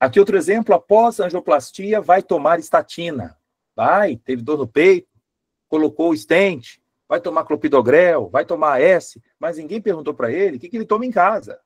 Aqui outro exemplo, após angioplastia, vai tomar estatina. Teve dor no peito, colocou o stent, vai tomar clopidogrel, vai tomar S, mas ninguém perguntou para ele o que ele toma em casa.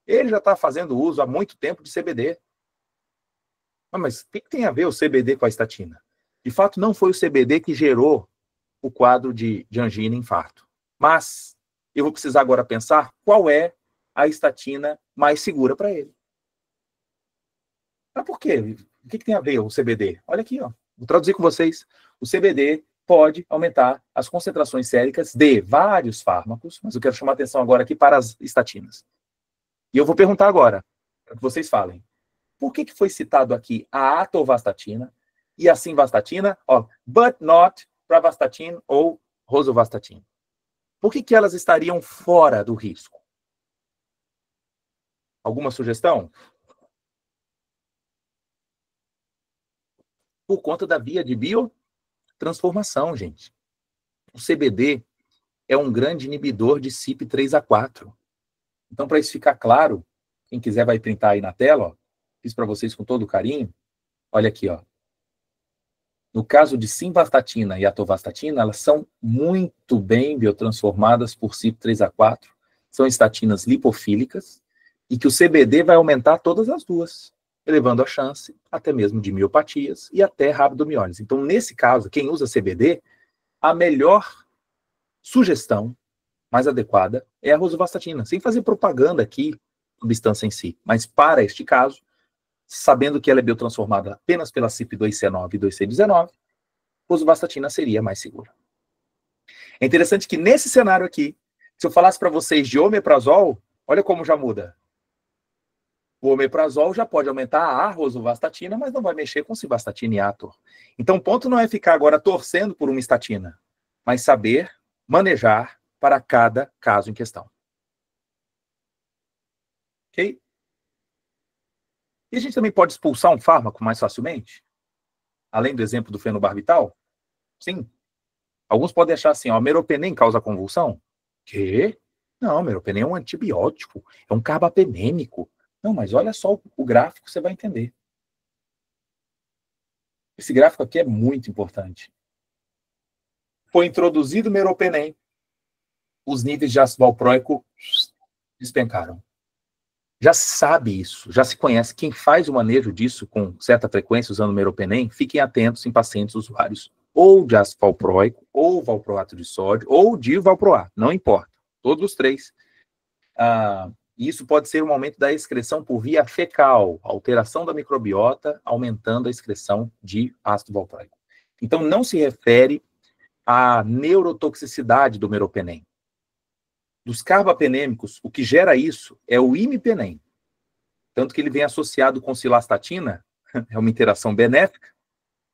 Ele já está fazendo uso há muito tempo de CBD. Mas o que tem a ver o CBD com a estatina? De fato, não foi o CBD que gerou o quadro de angina e infarto. Mas eu vou precisar agora pensar qual é a estatina mais segura para ele. Mas por quê? O que tem a ver o CBD? Olha aqui, ó. Vou traduzir com vocês. O CBD pode aumentar as concentrações séricas de vários fármacos, mas eu quero chamar a atenção agora aqui para as estatinas. E eu vou perguntar agora, para que vocês falem. Por que foi citado aqui a atorvastatina e a simvastatina, but not pravastatin ou rosuvastatin? Por que elas estariam fora do risco? Alguma sugestão? Por conta da via de biotransformação, gente. O CBD é um grande inibidor de CYP3A4. Então, para isso ficar claro, quem quiser vai printar aí na tela, fiz para vocês com todo carinho. Olha aqui, ó. No caso de simvastatina e atorvastatina, elas são muito bem biotransformadas por CYP3A4. São estatinas lipofílicas e que o CBD vai aumentar todas as duas, elevando a chance até mesmo de miopatias e até rabdomiólise. Então, nesse caso, quem usa CBD, a melhor sugestão mais adequada é a rosuvastatina, sem fazer propaganda aqui, substância em si. Mas para este caso, sabendo que ela é biotransformada apenas pela CYP2C9 e 2C19, rosuvastatina seria mais segura. É interessante que nesse cenário aqui, se eu falasse para vocês de omeprazol, olha como já muda. O omeprazol já pode aumentar a rosuvastatina, mas não vai mexer com simvastatina e ator. Então o ponto não é ficar agora torcendo por uma estatina, mas saber manejar para cada caso em questão. Ok? E a gente também pode expulsar um fármaco mais facilmente? Além do exemplo do fenobarbital? Sim. Alguns podem achar assim, meropenem causa convulsão? Quê? Não, meropenem é um antibiótico, é um carbapenêmico. Não, mas olha só o gráfico, você vai entender. Esse gráfico aqui é muito importante. Foi introduzido meropenem, os níveis de ácido valproico despencaram. Já se sabe isso, já se conhece. Quem faz o manejo disso com certa frequência usando meropenem, fiquem atentos em pacientes usuários ou de ácido valproico, ou valproato de sódio, ou de valproato, não importa. Todos os três. Isso pode ser um aumento da excreção por via fecal, alteração da microbiota, aumentando a excreção de ácido valproico. Então, não se refere à neurotoxicidade do meropenem. Dos carbapenêmicos, o que gera isso é o imipenem. Tanto que ele vem associado com cilastatina, é uma interação benéfica.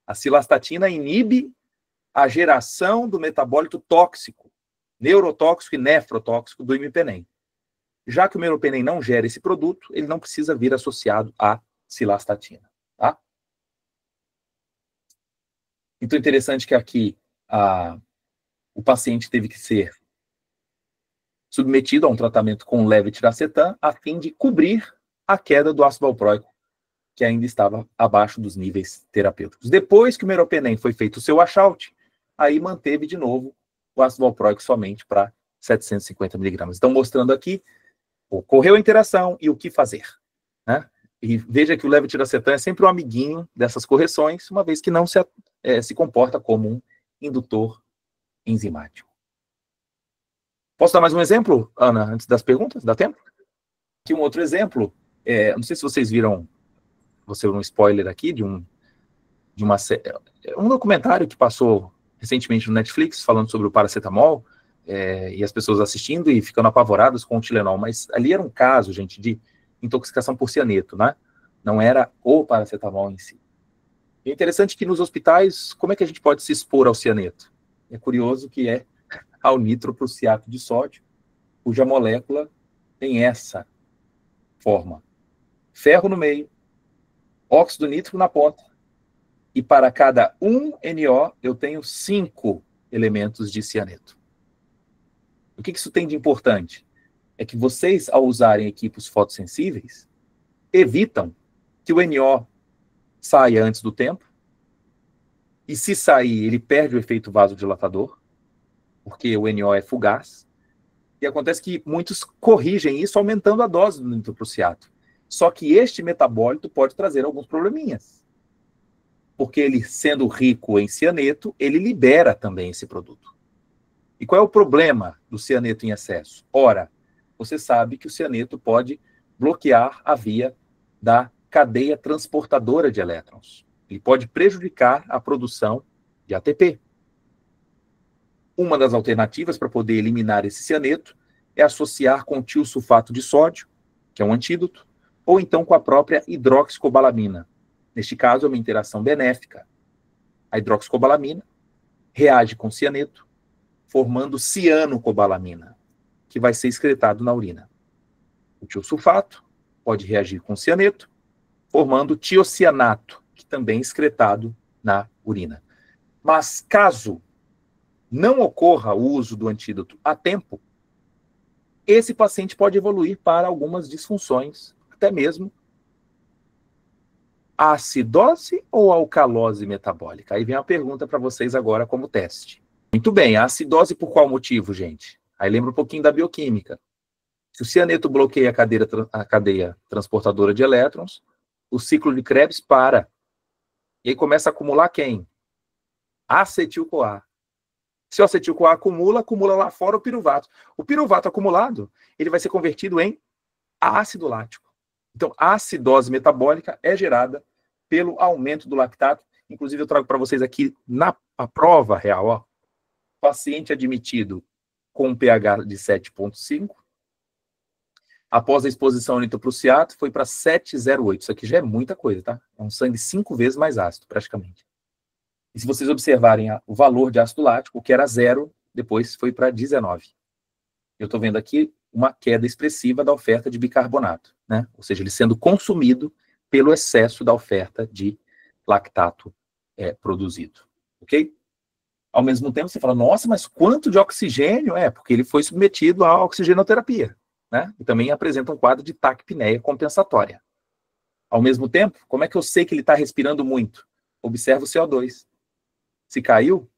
A cilastatina inibe a geração do metabólito tóxico, neurotóxico e nefrotóxico do imipenem. Já que o meropenem não gera esse produto, ele não precisa vir associado à cilastatina. Tá? Então, interessante que aqui o paciente teve que ser submetido a um tratamento com levetiracetam a fim de cobrir a queda do ácido valproico, que ainda estava abaixo dos níveis terapêuticos. Depois que o meropenem foi feito o seu washout, aí manteve de novo o ácido valproico somente para 750 miligramas. Então, mostrando aqui, ocorreu a interação e o que fazer. Né? E veja que o levetiracetam é sempre um amiguinho dessas correções, uma vez que não se comporta como um indutor enzimático. Posso dar mais um exemplo, Ana, antes das perguntas? Dá tempo? Aqui um outro exemplo. Não sei se vocês viram, um spoiler aqui de um documentário que passou recentemente no Netflix, falando sobre o paracetamol, e as pessoas assistindo e ficando apavoradas com o Tilenol. Mas ali era um caso, gente, de intoxicação por cianeto, né? Não era o paracetamol em si. É interessante que nos hospitais, como é que a gente pode se expor ao cianeto? É curioso que é ao nitroprusiato de sódio, cuja molécula tem essa forma. Ferro no meio, óxido nítrico na ponta, e para cada 1 NO eu tenho 5 elementos de cianeto. O que isso tem de importante? É que vocês, ao usarem equipos fotossensíveis, evitam que o NO saia antes do tempo, e se sair, ele perde o efeito vasodilatador, porque o NO é fugaz, e acontece que muitos corrigem isso aumentando a dose do nitroprusiato. Só que este metabólito pode trazer alguns probleminhas, porque ele, sendo rico em cianeto, ele libera também esse produto. E qual é o problema do cianeto em excesso? Ora, você sabe que o cianeto pode bloquear a via da cadeia transportadora de elétrons. Ele pode prejudicar a produção de ATP. Uma das alternativas para poder eliminar esse cianeto é associar com tiosulfato de sódio, que é um antídoto, ou então com a própria hidroxicobalamina. Neste caso, é uma interação benéfica. A hidroxicobalamina reage com cianeto, formando cianocobalamina, que vai ser excretado na urina. O tiosulfato pode reagir com cianeto, formando tiocianato, que também é excretado na urina. Mas caso não ocorra o uso do antídoto a tempo, esse paciente pode evoluir para algumas disfunções, até mesmo acidose ou alcalose metabólica? Aí vem a pergunta para vocês agora como teste. Muito bem, a acidose por qual motivo, gente? Aí lembra um pouquinho da bioquímica. Se o cianeto bloqueia a cadeia transportadora de elétrons, o ciclo de Krebs para. E aí começa a acumular quem? Acetil-CoA. Se o acetil-CoA acumula lá fora o piruvato. O piruvato acumulado, ele vai ser convertido em ácido lático. Então, a acidose metabólica é gerada pelo aumento do lactato. Inclusive, eu trago para vocês aqui na prova real, ó, paciente admitido com um pH de 7,5, após a exposição ao nitroprusiato, foi para 7,08. Isso aqui já é muita coisa, tá? É um sangue 5 vezes mais ácido, praticamente. E se vocês observarem o valor de ácido lático, o que era 0, depois foi para 19. Eu estou vendo aqui uma queda expressiva da oferta de bicarbonato, né? Ou seja, ele sendo consumido pelo excesso da oferta de lactato produzido, ok? Ao mesmo tempo, você fala, nossa, mas quanto de oxigênio? Porque ele foi submetido à oxigenoterapia, né? E também apresenta um quadro de taquipneia compensatória. Ao mesmo tempo, como é que eu sei que ele está respirando muito? Observa o CO2. Se caiu,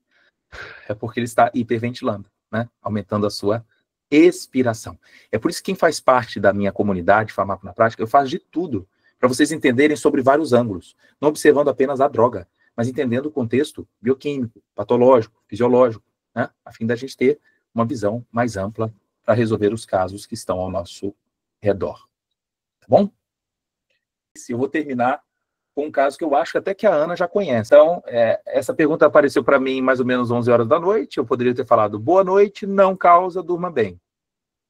é porque ele está hiperventilando, né? Aumentando a sua expiração. É por isso que quem faz parte da minha comunidade, Farmaco na Prática, eu faço de tudo para vocês entenderem sobre vários ângulos, não observando apenas a droga, mas entendendo o contexto bioquímico, patológico, fisiológico, né? A fim da gente ter uma visão mais ampla para resolver os casos que estão ao nosso redor. Tá bom? Eu vou terminar com um caso que eu acho até que a Ana já conhece. Então, essa pergunta apareceu para mim mais ou menos 11 horas da noite. Eu poderia ter falado, boa noite, não causa, durma bem.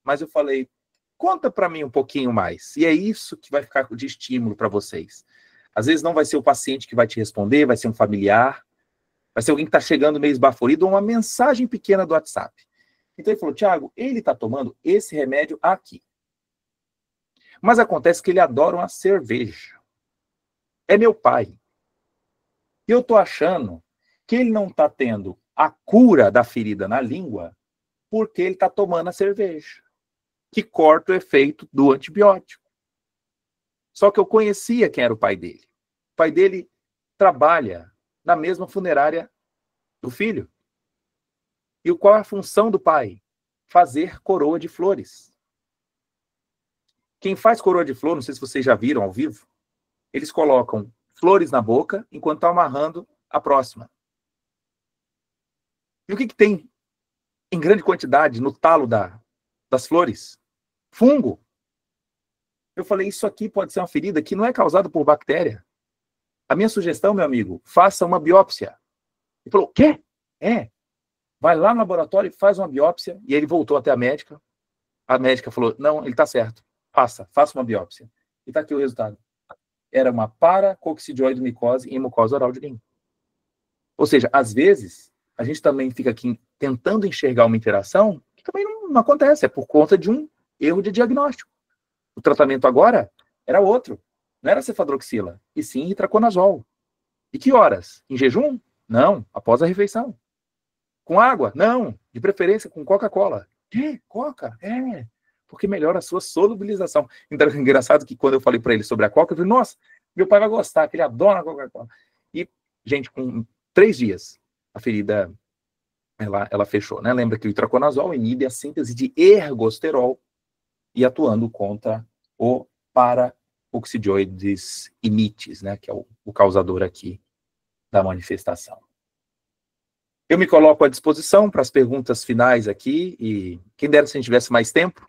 Mas eu falei, conta para mim um pouquinho mais. E é isso que vai ficar de estímulo para vocês. Às vezes não vai ser o paciente que vai te responder, vai ser um familiar, vai ser alguém que está chegando meio esbaforido, ou uma mensagem pequena do WhatsApp. Então ele falou, Thiago, ele está tomando esse remédio aqui. Mas acontece que ele adora uma cerveja. É meu pai. E eu estou achando que ele não está tendo a cura da ferida na língua porque ele está tomando a cerveja, que corta o efeito do antibiótico. Só que eu conhecia quem era o pai dele. O pai dele trabalha na mesma funerária do filho. E qual é a função do pai? Fazer coroa de flores. Quem faz coroa de flor, não sei se vocês já viram ao vivo, eles colocam flores na boca enquanto estão amarrando a próxima. E o que tem em grande quantidade no talo das flores? Fungo. Eu falei, isso aqui pode ser uma ferida que não é causada por bactéria. A minha sugestão, meu amigo, faça uma biópsia. Ele falou, o quê? Vai lá no laboratório e faz uma biópsia. E ele voltou até a médica. A médica falou, não, ele está certo. Faça uma biópsia. E está aqui o resultado. Era uma paracoccidioidomicose em mucosa oral de língua. Ou seja, às vezes, a gente também fica aqui tentando enxergar uma interação que também não acontece. É por conta de um erro de diagnóstico. O tratamento agora era outro. Não era cefadroxila, e sim itraconazol. E que horas? Em jejum? Não, após a refeição. Com água? Não, de preferência com Coca-Cola. Coca? Porque melhora a sua solubilização. Então, é engraçado que quando eu falei para ele sobre a Coca, eu falei, nossa, Meu pai vai gostar, que ele adora Coca-Cola. E, gente, com 3 dias, a ferida, ela fechou, né? Lembra que o itraconazol inibe a síntese de ergosterol e atuando contra o para-oxidioides imitis, né? Que é o causador aqui da manifestação. Eu me coloco à disposição para as perguntas finais aqui, e quem dera se a gente tivesse mais tempo,